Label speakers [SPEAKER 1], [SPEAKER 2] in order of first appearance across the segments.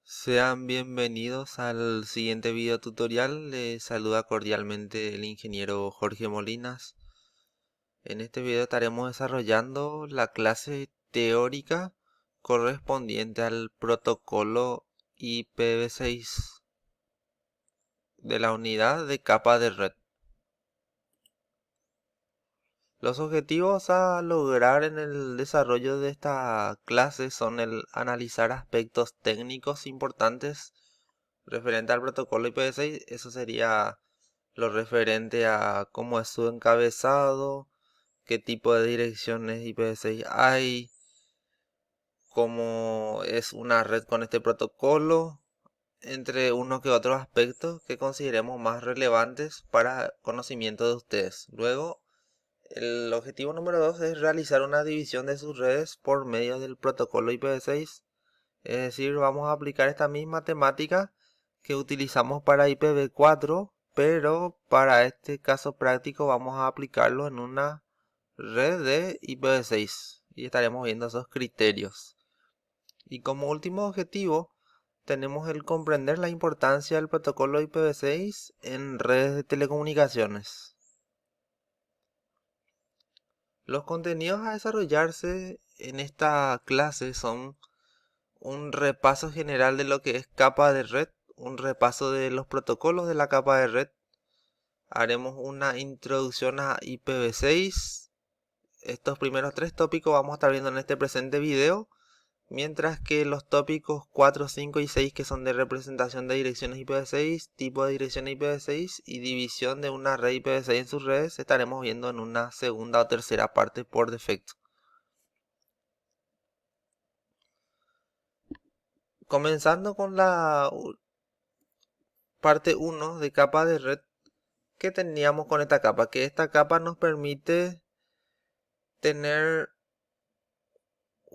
[SPEAKER 1] Sean bienvenidos al siguiente video tutorial. Les saluda cordialmente el ingeniero Jorge Molinas. En este video estaremos desarrollando la clase teórica correspondiente al protocolo IPv6 de la unidad de capa de red. Los objetivos a lograr en el desarrollo de esta clase son el analizar aspectos técnicos importantes referente al protocolo IPv6. Eso sería lo referente a cómo es su encabezado, qué tipo de direcciones IPv6 hay, cómo es una red con este protocolo, entre unos que otros aspectos que consideremos más relevantes para conocimiento de ustedes. Luego, el objetivo número 2 es realizar una división de sus redes por medio del protocolo IPv6. Es decir, vamos a aplicar esta misma temática que utilizamos para IPv4, pero para este caso práctico vamos a aplicarlo en una red de IPv6 y estaremos viendo esos criterios. Y como último objetivo, tenemos el comprender la importancia del protocolo IPv6 en redes de telecomunicaciones. Los contenidos a desarrollarse en esta clase son un repaso general de lo que es capa de red, un repaso de los protocolos de la capa de red. Haremos una introducción a IPv6. Estos primeros tres tópicos vamos a estar viendo en este presente video, mientras que los tópicos 4, 5 y 6, que son de representación de direcciones IPv6, tipo de dirección IPv6 y división de una red IPv6 en sus redes, estaremos viendo en una segunda o tercera parte por defecto. Comenzando con la parte 1 de capa de red, que teníamos con esta capa, que esta capa nos permite tener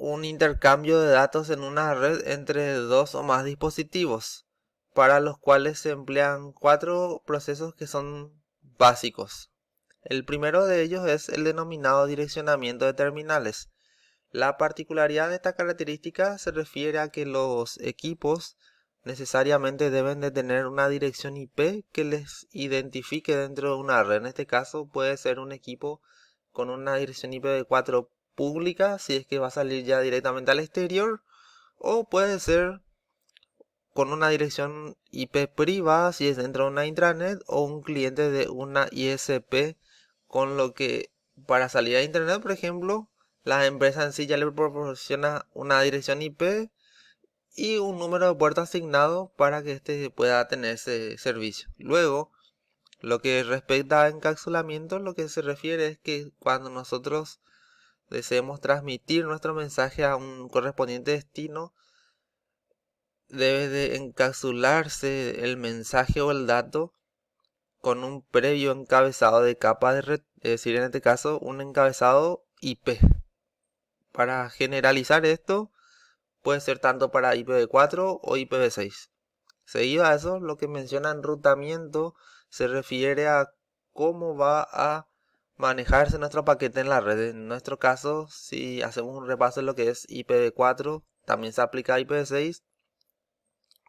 [SPEAKER 1] un intercambio de datos en una red entre dos o más dispositivos, para los cuales se emplean cuatro procesos que son básicos. El primero de ellos es el denominado direccionamiento de terminales. La particularidad de esta característica se refiere a que los equipos necesariamente deben de tener una dirección IP que les identifique dentro de una red. En este caso puede ser un equipo con una dirección IPv4 pública, si es que va a salir ya directamente al exterior, o puede ser con una dirección IP privada, si es dentro de una intranet, o un cliente de una ISP, con lo que para salir a internet, por ejemplo, la empresa en sí ya le proporciona una dirección IP y un número de puerta asignado para que éste pueda tener ese servicio. Luego, lo que respecta a encapsulamiento, lo que se refiere es que cuando nosotros deseemos transmitir nuestro mensaje a un correspondiente destino, debe de encapsularse el mensaje o el dato con un previo encabezado de capa de red, es decir, en este caso un encabezado IP. Para generalizar esto, puede ser tanto para IPv4 o IPv6. Seguido a eso, lo que menciona enrutamiento se refiere a cómo va a manejarse nuestro paquete en la red. En nuestro caso, si hacemos un repaso de lo que es IPv4, también se aplica a IPv6.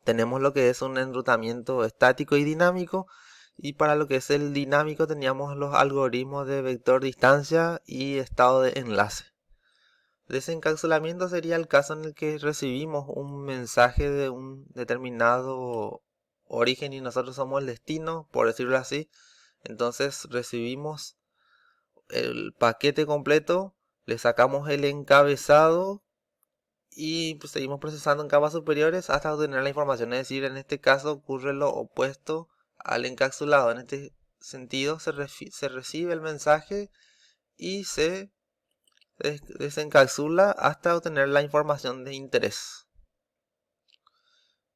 [SPEAKER 1] Tenemos lo que es un enrutamiento estático y dinámico. Y para lo que es el dinámico teníamos los algoritmos de vector distancia y estado de enlace. Desencapsulamiento sería el caso en el que recibimos un mensaje de un determinado origen y nosotros somos el destino, por decirlo así. Entonces recibimos el paquete completo, le sacamos el encabezado y pues seguimos procesando en capas superiores hasta obtener la información. Es decir, en este caso ocurre lo opuesto al encapsulado. En este sentido se recibe el mensaje y se desencapsula hasta obtener la información de interés.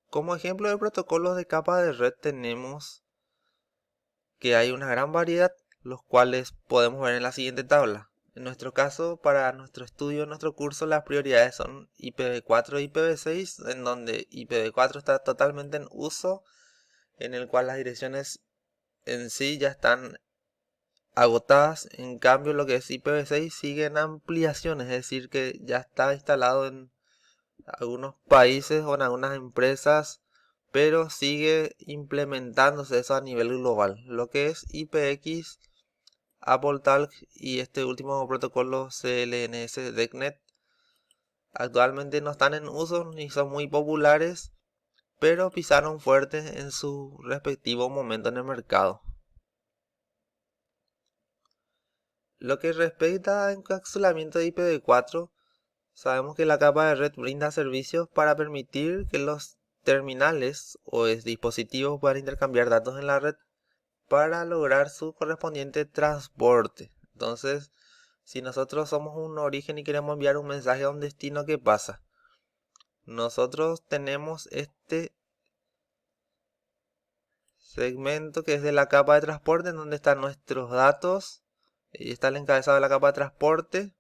[SPEAKER 1] Como ejemplo de protocolos de capa de red tenemos que hay una gran variedad, los cuales podemos ver en la siguiente tabla. En nuestro caso, para nuestro estudio, en nuestro curso, las prioridades son IPv4 y IPv6, en donde IPv4 está totalmente en uso, en el cual las direcciones en sí ya están agotadas. En cambio, lo que es IPv6 sigue en ampliación, es decir, que ya está instalado en algunos países o en algunas empresas, pero sigue implementándose eso a nivel global. Lo que es IPX, AppleTalk y este último protocolo CLNS DECnet actualmente no están en uso ni son muy populares, pero pisaron fuerte en su respectivo momento en el mercado. Lo que respecta a encapsulamiento de IPv4, sabemos que la capa de red brinda servicios para permitir que los terminales o dispositivos puedan intercambiar datos en la red para lograr su correspondiente transporte. Entonces, si nosotros somos un origen y queremos enviar un mensaje a un destino, ¿qué pasa? Nosotros tenemos este segmento que es de la capa de transporte en donde están nuestros datos y está el encabezado de la capa de transporte,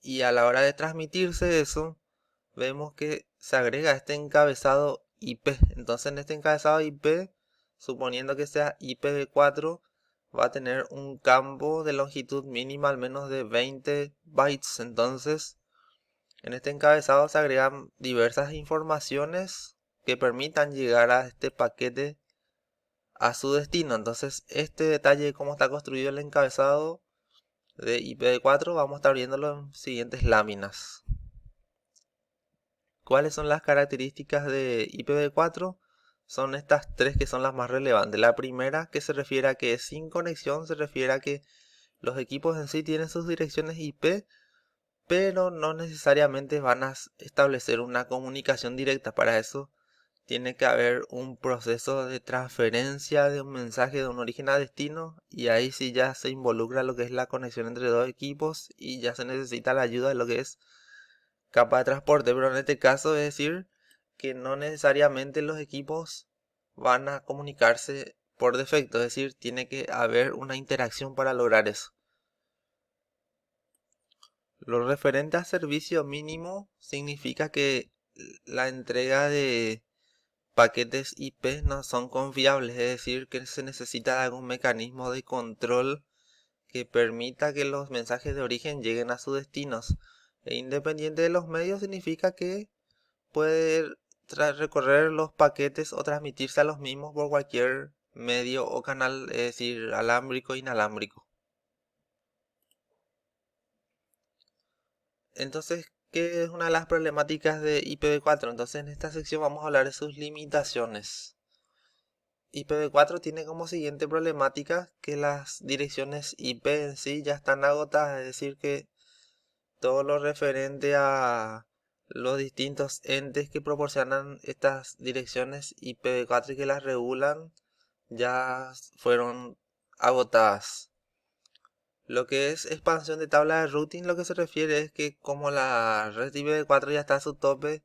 [SPEAKER 1] y a la hora de transmitirse eso vemos que se agrega este encabezado IP. Entonces en este encabezado IP, suponiendo que sea IPv4, va a tener un campo de longitud mínima al menos de 20 bytes. Entonces en este encabezado se agregan diversas informaciones que permitan llegar a este paquete a su destino. Entonces este detalle de cómo está construido el encabezado de IPv4 vamos a estar viéndolo en siguientes láminas. ¿Cuáles son las características de IPv4? Son estas tres que son las más relevantes. La primera, que se refiere a que es sin conexión, se refiere a que los equipos en sí tienen sus direcciones IP, pero no necesariamente van a establecer una comunicación directa. Para eso tiene que haber un proceso de transferencia de un mensaje de un origen a destino, y ahí sí ya se involucra lo que es la conexión entre dos equipos y ya se necesita la ayuda de lo que es capa de transporte. Pero en este caso es decir que no necesariamente los equipos van a comunicarse por defecto, es decir, tiene que haber una interacción para lograr eso. Lo referente a servicio mínimo significa que la entrega de paquetes IP no son confiables, es decir, que se necesita algún mecanismo de control que permita que los mensajes de origen lleguen a sus destinos. E independiente de los medios significa que puede recorrer los paquetes o transmitirse a los mismos por cualquier medio o canal, es decir, alámbrico e inalámbrico. Entonces, ¿qué es una de las problemáticas de IPv4? Entonces, en esta sección vamos a hablar de sus limitaciones. IPv4 tiene como siguiente problemática que las direcciones IP en sí ya están agotadas, es decir que todo lo referente a los distintos entes que proporcionan estas direcciones IPv4 y que las regulan ya fueron agotadas. Lo que es expansión de tabla de routing, lo que se refiere es que como la red IPv4 ya está a su tope,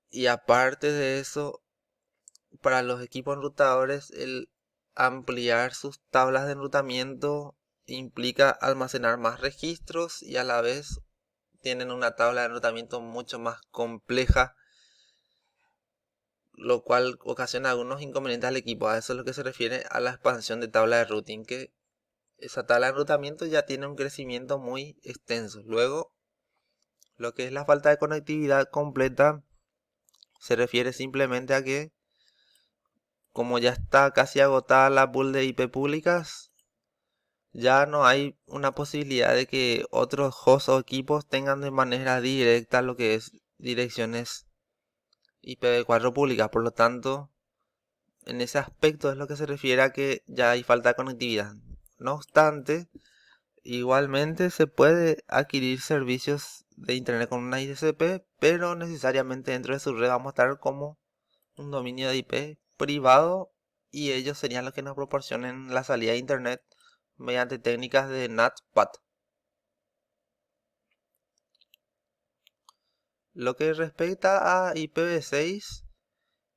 [SPEAKER 1] y aparte de eso, para los equipos enrutadores, el ampliar sus tablas de enrutamiento implica almacenar más registros y a la vez tienen una tabla de enrutamiento mucho más compleja, lo cual ocasiona algunos inconvenientes al equipo. A eso es lo que se refiere a la expansión de tabla de routing, que esa tabla de enrutamiento ya tiene un crecimiento muy extenso. Luego, lo que es la falta de conectividad completa se refiere simplemente a que, como ya está casi agotada la pool de IP públicas, ya no hay una posibilidad de que otros hosts o equipos tengan de manera directa lo que es direcciones IPv4 públicas. Por lo tanto, en ese aspecto es lo que se refiere a que ya hay falta de conectividad. No obstante, igualmente se puede adquirir servicios de internet con una ISP, pero necesariamente dentro de su red vamos a estar como un dominio de IP privado, y ellos serían los que nos proporcionen la salida de internet mediante técnicas de NAT/PAT. Lo que respecta a IPv6,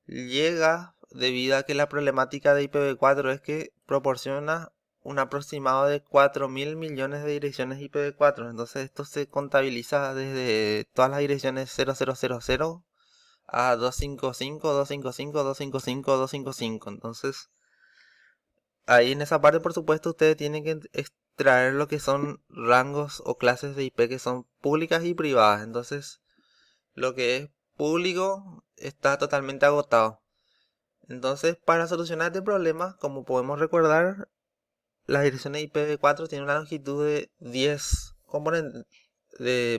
[SPEAKER 1] llega debido a que la problemática de IPv4 es que proporciona un aproximado de 4.000 millones de direcciones IPv4. Entonces esto se contabiliza desde todas las direcciones 0000 a 255, 255, 255, 255. Entonces ahí en esa parte, por supuesto, ustedes tienen que extraer lo que son rangos o clases de IP que son públicas y privadas. Entonces lo que es público está totalmente agotado. Entonces, para solucionar este problema, como podemos recordar, las direcciones IPv4 tienen una longitud de 10 componentes,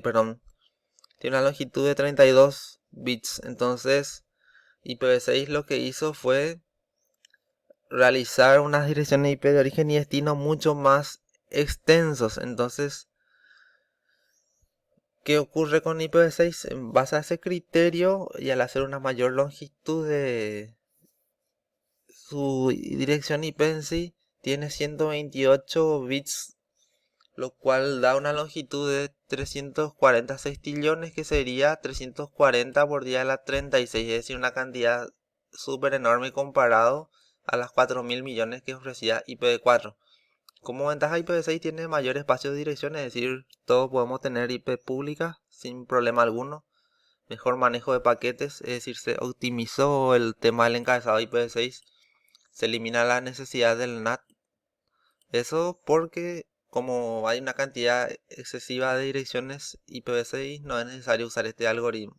[SPEAKER 1] perdón, tiene una longitud de 32 bits. Entonces, IPv6 lo que hizo fue realizar unas direcciones IP de origen y destino mucho más extensos. Entonces, ¿qué ocurre con IPv6? En base a ese criterio y al hacer una mayor longitud de su dirección IP en sí, tiene 128 bits, lo cual da una longitud de 340 sextillones, que sería 340 por 10 a la 36, es decir, una cantidad súper enorme comparado a las 4.000 millones que ofrecía IPv4. Como ventaja, IPv6 tiene mayor espacio de dirección, es decir, todos podemos tener IP pública sin problema alguno. Mejor manejo de paquetes, es decir, se optimizó el tema del encabezado IPv6. Se elimina la necesidad del NAT. Eso porque como hay una cantidad excesiva de direcciones IPv6, no es necesario usar este algoritmo.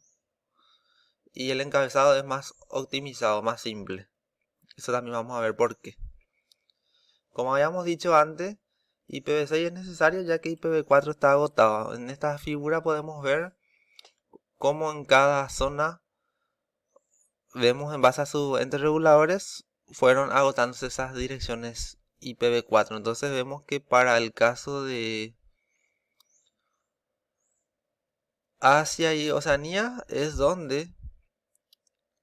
[SPEAKER 1] Y el encabezado es más optimizado, más simple. Eso también vamos a ver por qué. Como habíamos dicho antes, IPv6 es necesario ya que IPv4 está agotado. En esta figura podemos ver cómo en cada zona, vemos en base a sus entes reguladores, fueron agotándose esas direcciones IPv4. Entonces vemos que para el caso de Asia y Oceanía es donde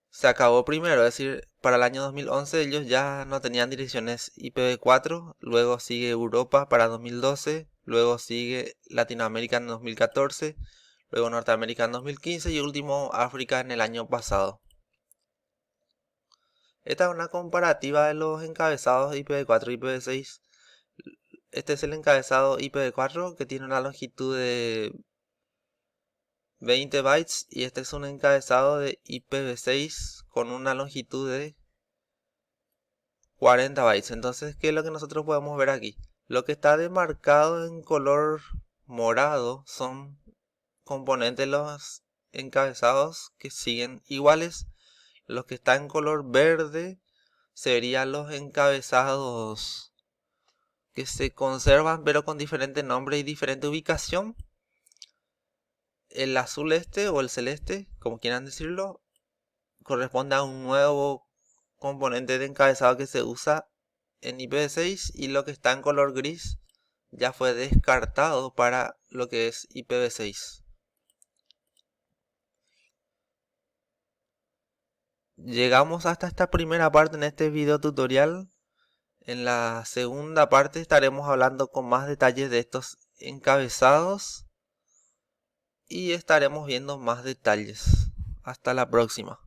[SPEAKER 1] se acabó primero, es decir, para el año 2011 ellos ya no tenían direcciones IPv4, luego sigue Europa para 2012, luego sigue Latinoamérica en 2014, luego Norteamérica en 2015 y último África en el año pasado. Esta es una comparativa de los encabezados IPv4 y IPv6. Este es el encabezado IPv4 que tiene una longitud de 20 bytes y este es un encabezado de IPv6 con una longitud de 40 bytes. Entonces, ¿qué es lo que nosotros podemos ver aquí? Lo que está demarcado en color morado son componentes de los encabezados que siguen iguales. Los que están en color verde serían los encabezados que se conservan pero con diferente nombre y diferente ubicación. El azul o el celeste, como quieran decirlo, corresponde a un nuevo componente de encabezado que se usa en IPv6 y lo que está en color gris ya fue descartado para lo que es IPv6. Llegamos hasta esta primera parte en este video tutorial. En la segunda parte estaremos hablando con más detalles de estos encabezados y estaremos viendo más detalles. Hasta la próxima.